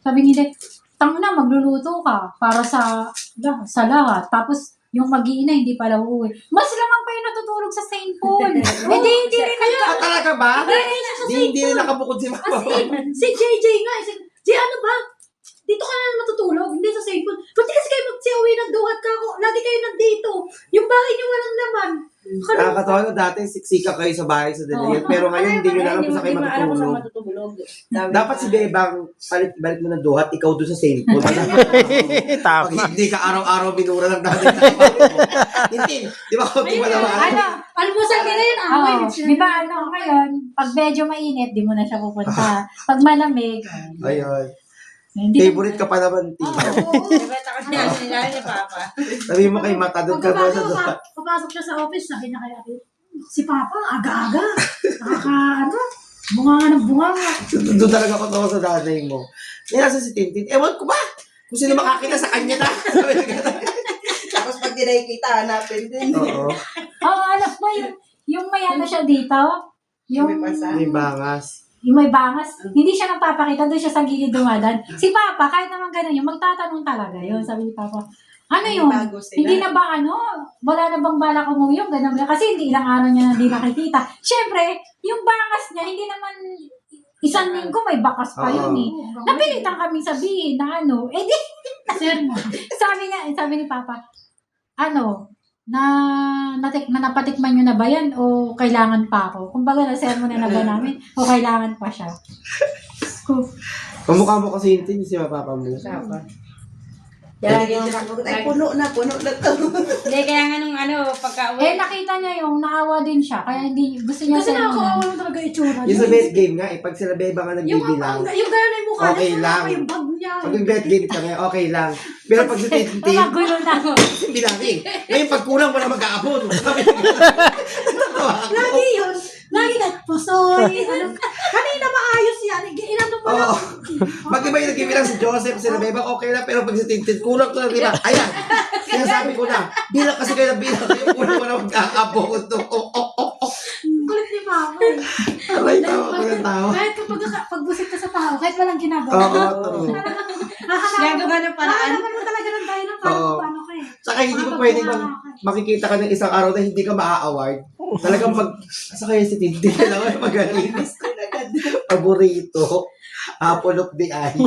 Sabi ni Dek, tama na, magluluto ka para sa lahat. Tapos, yung mag-iina, hindi pala uuwi. Mas lamang pa yung natutulog sa St. Paul. Hindi rin Ah, talaga ba? Hindi rin nakabukod si As Mama. in, si JJ nga, Jay, ano ba? Dito ka na matutulog, hindi sa St. Paul. Ba't di kasi kayo magsiuwi ng duhat ka ako? Lagi kayo nandito. Yung bahay niyo walang laman. Nakakatawa na dati, siksika kayo sa bahay sa Dalayan. Pero ngayon, hindi nyo na alam kung saan kayo matutulog. Dapat si Bebang, balik mo ng duhat, ikaw doon sa St. Paul. Pag hindi ka araw-araw binura ng dati na kapatid mo. Hindi, di ba kung di ba naman? Almusal nila yun, away. Di ba, ngayon, pag medyo mainit, di mo na siya pupunta. Pag malamig, Ayun. hindi Favorite ka pa naman, Tito. Sabi mo kay Mata, doon ka ba sa duhat? Papasok siya sa office, sabi na kay ate, si Papa, aga-aga. Bunga ng bunga. Doon talaga ako tawa sa nanay mo. Eh, nasa si Tintin? Ewan ko ba? Kung sino makakita sa kanya na. Tapos pag di nakikita, hanapin din. Oo. Alam mo, yung may ano siya dito, yung May bangas. may bangas, hindi siya nagpapakita, doon siya sa gilid dumadaan. Si Papa, kahit naman ganun yung magtatanong talaga yun. Sabi ni Papa, ano yun? Bago sila. Hindi na ba wala na bang balak umuwi yung ganun? Kasi hindi ilang araw niya na hindi nakikita. Siyempre, yung bangas niya, hindi naman isang linggo may bakas pa yun eh. Napilitan kaming sabihin na di, sabi ni Papa, napatikman nyo na ba yan o kailangan pa ako? Kumbaga, na-sermon na ba namin o kailangan pa siya? Kamukha mo kasi yung Tintin, si Papa mo. Ay, puno na to. Hindi, kaya nga nung pagka-uwi. Nakita niya yung naawa din siya, kaya hindi, gusto niya Kasi sermonan. nakakawawa lang talaga itsura. Yung sa best game nga, pag sila Beba nga nagbibilang, Yung gano'n na yung mukha Okay niya, lang. yung bag niya. pag yung bet game kami, okay lang. Pero pag si Tintin, Magulo na ako. bilangin. Ngayon, pag kulang, wala mag-aabot. Natawa ako. Lagi yun. Lagi ka, pusoy. Kanina maayos yan. Inano pa lang. Oo. Pag iba yung nagbibilang si Joseph, sila Beba, okay lang. Pero pag si Tintin, kulang ko lang, di ba? Ayan. Sinasabi ko na, bilang kasi kayo na bilang. Yung kulang wala mag-aabot. Kulit ni Papa. Alay, tawa ko ng tawa. Kahit kapag pagbusit ka sa tao, kahit walang ginagawa. Oo. Gagawa ng paraan. Naman mo talaga ng tayo ng paano ka eh. Saka hindi ko pwede makikita ka ng isang araw na hindi ka maa-award. Talagang asa kaya si Tintin na naman magaling. Paborito. Apple of the eye.